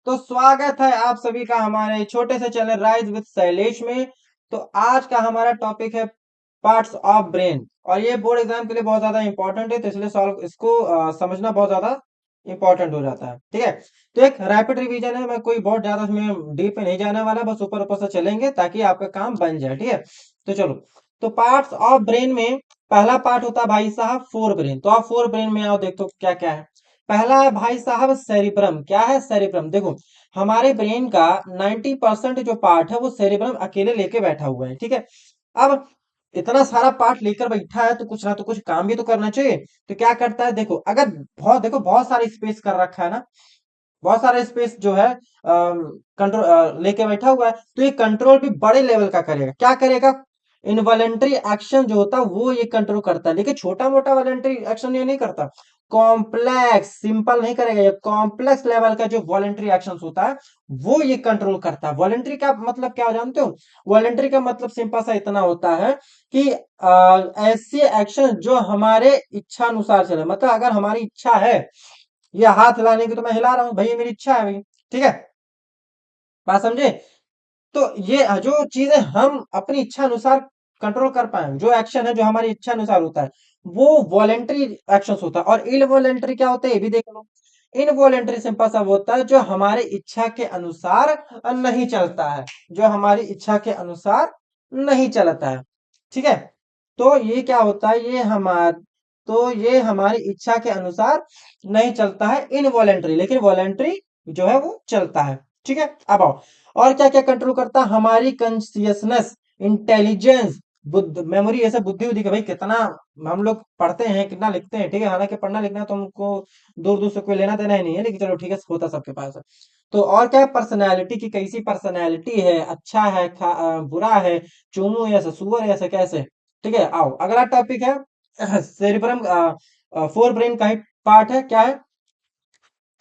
तो स्वागत है आप सभी का हमारे छोटे से चैनल राइज विद शैलेश में। तो आज का हमारा टॉपिक है पार्ट्स ऑफ ब्रेन, और ये बोर्ड एग्जाम के लिए बहुत ज्यादा इंपॉर्टेंट है, तो इसलिए सॉल्व इसको समझना बहुत ज्यादा इंपॉर्टेंट हो जाता है। ठीक है, तो एक रैपिड रिवीजन है, मैं कोई बहुत ज्यादा इसमें डीप में नहीं जाने वाला, बस ऊपर ऊपर से चलेंगे ताकि आपका काम बन जाए। ठीक है, तो चलो। तो पार्ट्स ऑफ ब्रेन में पहला पार्ट होता है भाई साहब फोर ब्रेन। तो आप फोर ब्रेन में आओ, देखो क्या क्या है। पहला है भाई साहब सेरिब्रम। क्या है सेरिब्रम? देखो, हमारे ब्रेन का 90% जो पार्ट है वो सेरिब्रम अकेले लेके बैठा हुआ है। ठीक है, अब इतना सारा पार्ट लेकर बैठा है तो कुछ ना तो कुछ काम भी तो करना चाहिए। तो क्या करता है, देखो अगर बहुत सारा स्पेस कर रखा है ना, बहुत सारा स्पेस जो है कंट्रोल लेके बैठा हुआ है, तो ये कंट्रोल भी बड़े लेवल का करेगा। क्या करेगा? इनवॉलेंट्री एक्शन जो होता है वो ये कंट्रोल करता है, लेकिन छोटा मोटा वॉलेंट्री एक्शन ये नहीं करता। कॉम्प्लेक्स सिंपल नहीं करेगा, ये कॉम्प्लेक्स लेवल का जो वॉलेंट्री एक्शन होता है वो ये कंट्रोल करता है। वॉलेंट्री का मतलब क्या जानते हो? वॉलेंट्री का मतलब सिंपल सा इतना होता है कि ऐसे एक्शन जो हमारे इच्छा अनुसार चले। मतलब अगर हमारी इच्छा है ये हाथ हिलाने की, तो मैं हिला रहा हूं भाई, ये मेरी इच्छा है भाई। ठीक है, बात समझे? तो ये जो चीजें हम अपनी इच्छा अनुसार कंट्रोल कर पाए, जो एक्शन है जो हमारी इच्छा अनुसार होता है, वो वॉलेंट्री एक्शन होता है। और इनवॉलेंट्री क्या होता है ये भी देख लो। इनवॉलेंट्री सिंपल सा होता है जो हमारे इच्छा के अनुसार नहीं चलता है, जो हमारी इच्छा के अनुसार नहीं चलता है। ठीक है, तो ये क्या होता है, ये हमारी इच्छा के अनुसार नहीं चलता है इनवॉलेंट्री, लेकिन वॉलेंट्री जो है वो चलता है। ठीक है, अब आओ, और क्या क्या कंट्रोल करता है? हमारी कॉन्शियसनेस, इंटेलिजेंस, बुद्ध, मेमोरी, ऐसे बुद्धि उद्धि का भाई कितना हम लोग पढ़ते हैं, कितना लिखते हैं। ठीक है, हालांकि पढ़ना लिखना तो हमको दूर दूर से कोई लेना देना ही नहीं है, लेकिन चलो ठीक है, होता सबके पास है। तो और क्या, पर्सनैलिटी की कैसी पर्सनैलिटी है, अच्छा है, बुरा है, चोमू है, ऐसा सुअर है, ऐसा कैसे। ठीक है, आओ अगला टॉपिक है सेरिब्रम, फोर ब्रेन का ही पार्ट है। क्या है?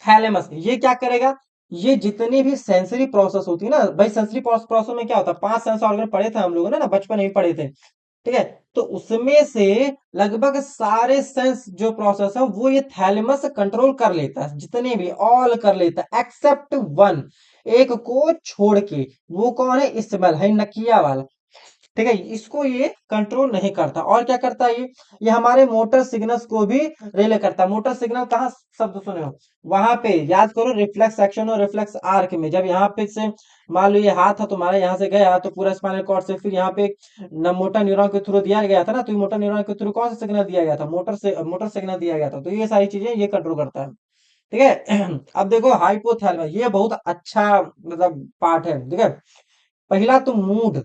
थैलेमस। ये क्या करेगा? ये जितनी भी सेंसरी प्रोसेस होती है ना भाई, सेंसरी प्रोसेस में क्या होता है, 5 सेंस ऑर्गन पढ़े थे हम लोग ना बचपन में ही पढ़े थे। ठीक है, तो उसमें से लगभग सारे सेंस जो प्रोसेस है वो ये थैलेमस कंट्रोल कर लेता है, जितने भी ऑल कर लेता है एक्सेप्ट वन, एक को छोड़ के। वो कौन है? स्मेल है, नकिया वाला। ठीक है, इसको ये कंट्रोल नहीं करता। और क्या करता है ये हमारे मोटर सिग्नल्स को भी रिले करता है। मोटर सिग्नल कहाँ शब्द सुने हो? वहां पे याद करो, रिफ्लेक्स एक्शन और रिफ्लेक्स आर्क में। जब यहाँ पे से मान लो ये हाथ है तुम्हारा, यहाँ से गया तो पूरा स्पाइनल कॉर्ड से फिर यहाँ पे मोटर न्यूरॉन के थ्रू दिया गया था ना, तो ये मोटर न्यूरॉन के थ्रू कौन सा सिग्नल दिया गया था? मोटर सिग्नल दिया गया था। तो ये सारी चीजें ये कंट्रोल करता है। ठीक है अब देखो हाइपोथैलेमस, ये बहुत अच्छा मतलब पार्ट है। ठीक है, पहला तो मूड,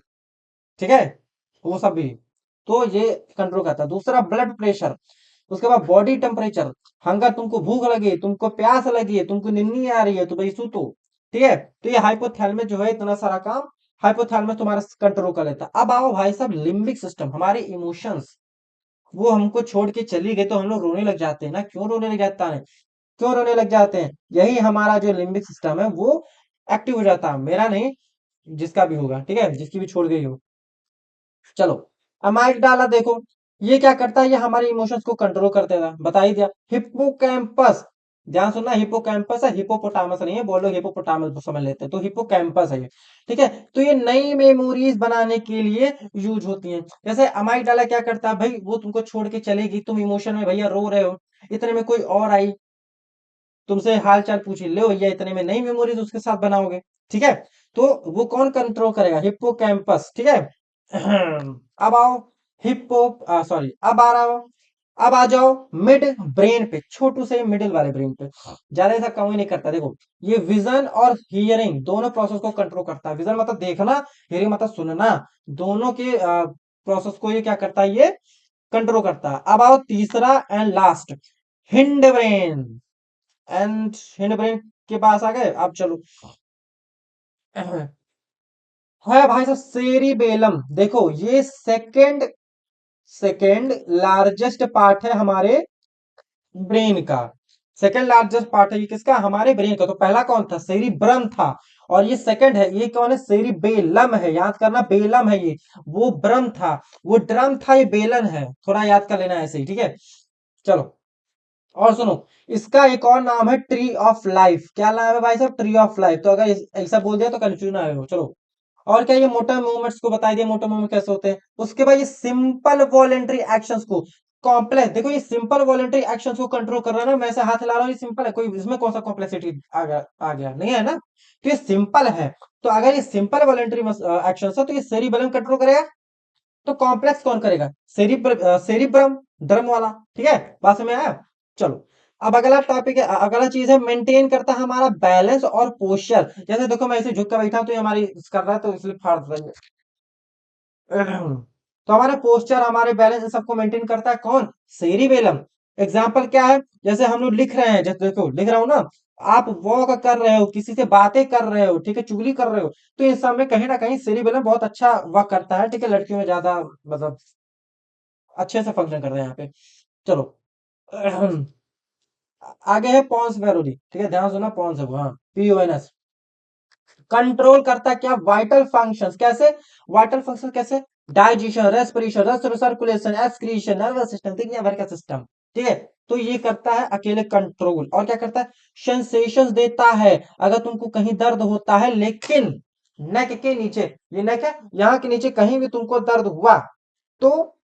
ठीक है, वो सब भी तो ये कंट्रोल करता है। दूसरा ब्लड प्रेशर, उसके बाद बॉडी टेम्परेचर, हंगर, तुमको भूख लगी, तुमको प्यास लगी है, तुमको नींद आ रही है तो भाई सूतो। ठीक है, तो ये हाइपोथैलेमस जो है इतना सारा काम हाइपोथैलेमस तुम्हारा कंट्रोल कर लेता है। अब आओ भाई साहब लिम्बिक सिस्टम, हमारे इमोशंस, वो हमको छोड़ के चली गई तो हम लोग रोने लग जाते हैं ना। क्यों रोने लग जाता है? क्यों रोने लग जाते हैं? यही हमारा जो लिम्बिक सिस्टम है वो एक्टिव हो जाता है। मेरा नहीं, जिसका भी होगा, ठीक है, जिसकी भी छोड़ गई हो। चलो, अमाइक डाला, देखो ये क्या करता है, ये हमारे इमोशंस को कंट्रोल कर देता है, बता ही दिया। हिप्पोकैम्पस, ध्यान सुनना, हिप्पोकैम्पस है, हिप्पोपोटामस नहीं है। बोलो हिप्पोपोटामस समझ लेते हैं, तो हिप्पोकैम्पस है ये। ठीक है, तो ये नई मेमोरीज बनाने के लिए यूज होती हैं। जैसे अमाइक डाला क्या करता है भाई, वो तुमको छोड़ के चलेगी, तुम इमोशन में भैया रो रहे हो, इतने में कोई और आई, तुमसे हाल चाल पूछी, ले भैया, इतने में नई मेमोरीज उसके साथ बनाओगे। ठीक है, तो वो कौन कंट्रोल करेगा? हिप्पोकैम्पस। ठीक है अब आओ हिप्पो सॉरी अब आ रहा हो, अब आ जाओ मिड ब्रेन पे, छोटू से मिडिल वाले ब्रेन पे। ज्यादा ऐसा काम ही नहीं करता। देखो, ये विजन और हियरिंग दोनों प्रोसेस को कंट्रोल करता है। विजन मतलब देखना, हियरिंग मतलब सुनना, दोनों के प्रोसेस को ये क्या करता है, ये कंट्रोल करता है। अब आओ तीसरा and last, hind brain. And hind brain के पास आ गए, अब चलो है भाई साहब सेरिबेलम। देखो, ये सेकेंड लार्जेस्ट पार्ट है हमारे ब्रेन का। सेकेंड लार्जेस्ट पार्ट है ये किसका? हमारे ब्रेन का। तो पहला कौन था? सेरिब्रम था, और ये सेकंड है, ये कौन है? सेरिबेलम है, याद करना, बेलम है ये, वो ब्रम था, वो ड्रम था, ये बेलन है, थोड़ा याद कर लेना ऐसे ही। ठीक है, चलो और सुनो, इसका एक और नाम है ट्री ऑफ लाइफ। क्या नाम है भाई साहब? Tree of life. तो अगर ऐसा बोल दिया तो कंफ्यूजन आए हो। चलो, और क्या ये मोटर मूवमेंट्स को बता दिया, मोटर मूवमेंट कैसे होते हैं। उसके बाद ये सिंपल वॉलेंट्री एक्शंस को कॉम्प्लेक्स, देखो ये सिंपल वॉलेंट्री एक्शंस को कंट्रोल कर रहा है ना, मैं ऐसे हाथ हिला रहा हूँ, ये सिंपल है, कोई इसमें कौन सा कॉम्प्लेक्सिटी आ गया नहीं है ना, तो ये सिंपल है। तो अगर ये सिंपल वॉलेंट्री एक्शंस है तो ये सेरिबेलम कंट्रोल करेगा, तो कॉम्प्लेक्स कौन करेगा? सेरिब्रम, ड्रम वाला। ठीक है, बात में आया। चलो, अब अगला टॉपिक है, अगला चीज है मेंटेन करता है हमारा बैलेंस और पोस्चर। जैसे देखो मैं ऐसे झुक कर बैठा हूं तो ये हमारी कर रहा है, तो इसलिए फाड़ देंगे। तो हमारा पोस्चर, हमारे बैलेंस, इन सबको मेंटेन करता है कौन? सेरिबेलम। एग्जाम्पल क्या है? जैसे हम लोग लिख रहे हैं, जैसे देखो लिख रहा हूं ना, आप वॉक कर रहे हो, किसी से बातें कर रहे हो, ठीक है, चुगली कर रहे हो, तो इस सब में कहीं ना कहीं सेरिबेलम बहुत अच्छा वर्क करता है। ठीक है, लड़कियों में ज्यादा मतलब अच्छे से फंक्शन करता है यहाँ पे। चलो, आगे है पॉन्स वेरोली। ठीक है, ध्यान सुना, पॉन्स है वो, हाँ, PONS। कंट्रोल करता है क्या? Vital functions. कैसे वाइटल फंक्शन? कैसे? डाइजेशन, रेस्पिरेशन, रक्त सर्कुलेशन, एक्सक्रीशन, नर्वस सिस्टम, दुनिया भर का सिस्टम। ठीक है, तो ये करता है अकेले कंट्रोल। और क्या करता है? सेंसेशंस देता है। अगर तुमको कहीं दर्द होता है, लेकिन नेक के नीचे, ये नेक है, यहाँ के नीचे कहीं भी तुमको दर्द हुआ, तो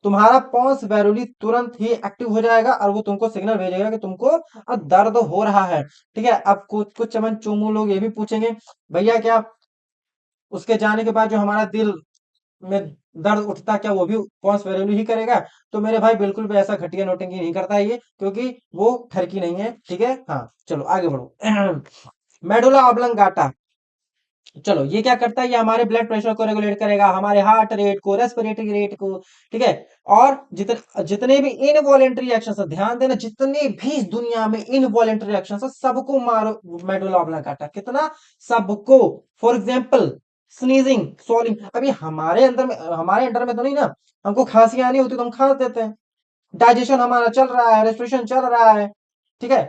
तुम्हारा पॉन्स वैरुली तुरंत ही एक्टिव हो जाएगा और वो तुमको सिग्नल भेजेगा कि तुमको अब दर्द हो रहा है। ठीक है, अब कुछ कुछ चमन चुमू लोग ये भी पूछेंगे, भैया क्या उसके जाने के बाद जो हमारा दिल में दर्द उठता, क्या वो भी पॉन्स वैरुली ही करेगा? तो मेरे भाई बिल्कुल भी ऐसा घटिया नोटिंग नहीं करता है ये, क्योंकि वो ठरकी नहीं है। ठीक है, हाँ, चलो आगे बढ़ो। Medulla oblongata. चलो, ये क्या करता है? ये हमारे ब्लड प्रेशर को रेगुलेट करेगा, हमारे हार्ट रेट को, रेस्पिरेटरी रेट को। ठीक है, और जितने भी इनवॉलेंट्री एक्शन है, ध्यान देना, जितने भी इस दुनिया में इनवॉलेंट्री एक्शन है, सबको मारो मेडुला ऑब्लंगाटा। कितना? सबको। For example, sneezing, swallowing. अभी हमारे अंडर में तो नहीं ना, हमको खांसी आनी होती तो हम खांस देते हैं। डाइजेशन हमारा चल रहा है, रेस्पिरेशन चल रहा है। ठीक है,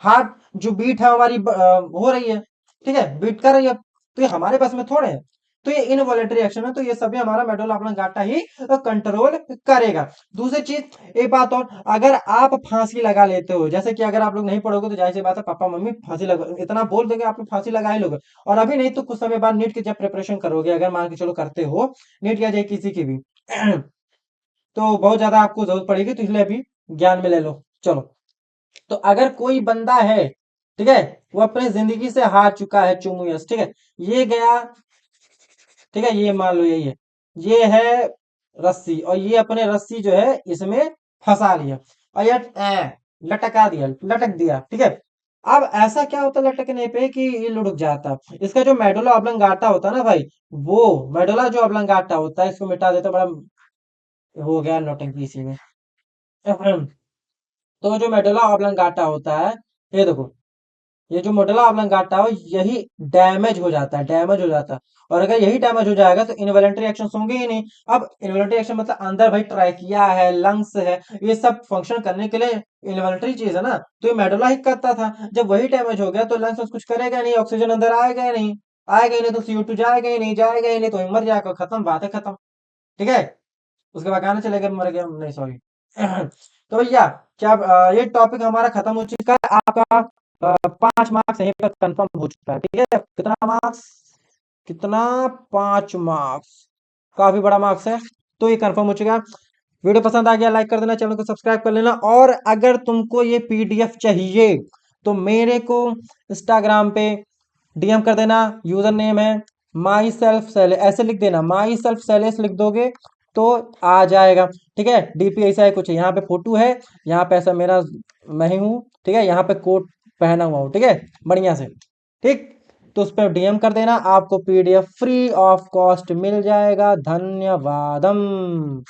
हार्ट जो बीट है हमारी हो रही है। ठीक है, बीट कर रही है, तो ये हमारे पास में थोड़े है। तो ये इनवॉलेंटरी एक्शन है, तो ये सभी हमारा मेडुला ऑब्लंगाटा ही कंट्रोल करेगा। दूसरी चीज, एक बात और, अगर आप फांसी लगा लेते हो, जैसे कि अगर आप लोग नहीं पढ़ोगे तो जाहिर सी बात है, पापा मम्मी फांसी लगा, इतना बोल देंगे आप लोग फांसी लगा ही लोगे। और अभी नहीं तो कुछ समय बाद नीट की जब प्रिपरेशन करोगे, अगर मान के चलो करते हो नीट या जे किसी की भी, तो बहुत ज्यादा आपको जरूरत पड़ेगी, तो इसलिए अभी ज्ञान में ले लो। चलो, तो अगर कोई बंदा है, ठीक है, वो अपनी जिंदगी से हार चुका है, चुमुयस, ठीक है, ये गया, ठीक है, ये मान लो यही है, ये है रस्सी, और ये अपने रस्सी जो है इसमें फंसा लिया, और ये लटका दिया, लटक दिया। ठीक है, अब ऐसा क्या होता है लटकने पे कि ये लुढ़क जाता, इसका जो मेडुला ऑब्लंगाटा होता है ना भाई, वो मेडुला जो ऑब्लंगाटा होता है, इसको मिटा देता, बड़ा हो गया नौटंकी इसी में। तो जो मेडुला ऑब्लंगाटा होता है, ये देखो, ये जो मेडुला ऑब्लंगाटा हो, यही डैमेज हो जाता है, डैमेज हो जाता है। और अगर यही डैमेज हो जाएगा तो इनवॉलेंटरी एक्शन होंगे ही नहीं। अब इनवॉलेंटरी एक्शन मतलब अंदर भाई ट्रैकिया है, लंग्स है, ये सब फंक्शन करने के लिए इनवॉलेंटरी चीज है ना, तो ये मेडुला ही करता था। जब वही डैमेज हो गया तो लंग्स कुछ करेगा नहीं, ऑक्सीजन अंदर आएगा ही नहीं, आएगा ही नहीं, तो CO2 जाएगा ही नहीं, जाएगा ही नहीं, तो मर जाएगा, खत्म, बात है खत्म। ठीक है, उसके बाद गाना चलेगा मर गया, नहीं सॉरी। तो भैया, क्या ये टॉपिक हमारा खत्म हो चुका है, आपका 5 मार्क्स यहीं पर कंफर्म हो चुका है। ठीक है, कितना मार्क्स? कितना? 5 मार्क्स, काफी बड़ा मार्क्स है, तो ये कंफर्म हो चुका है। वीडियो पसंद आ गया लाइक कर देना, चैनल को सब्सक्राइब कर लेना, और अगर तुमको ये PDF चाहिए तो मेरे को इंस्टाग्राम पे DM कर देना। यूजर नेम है माई सेल्फ सेलेस, ऐसे लिख देना, माई सेल्फ सेलेस लिख दोगे तो आ जाएगा। ठीक है, DP ऐसा है कुछ, यहाँ पे फोटो है, यहाँ पे ऐसा मेरा मैं ही हूँ, ठीक है, यहाँ पे कोट पहना हुआ हूँ, ठीक है, बढ़िया से। ठीक, तो उस पर DM कर देना, आपको PDF फ्री ऑफ कॉस्ट मिल जाएगा। धन्यवादम।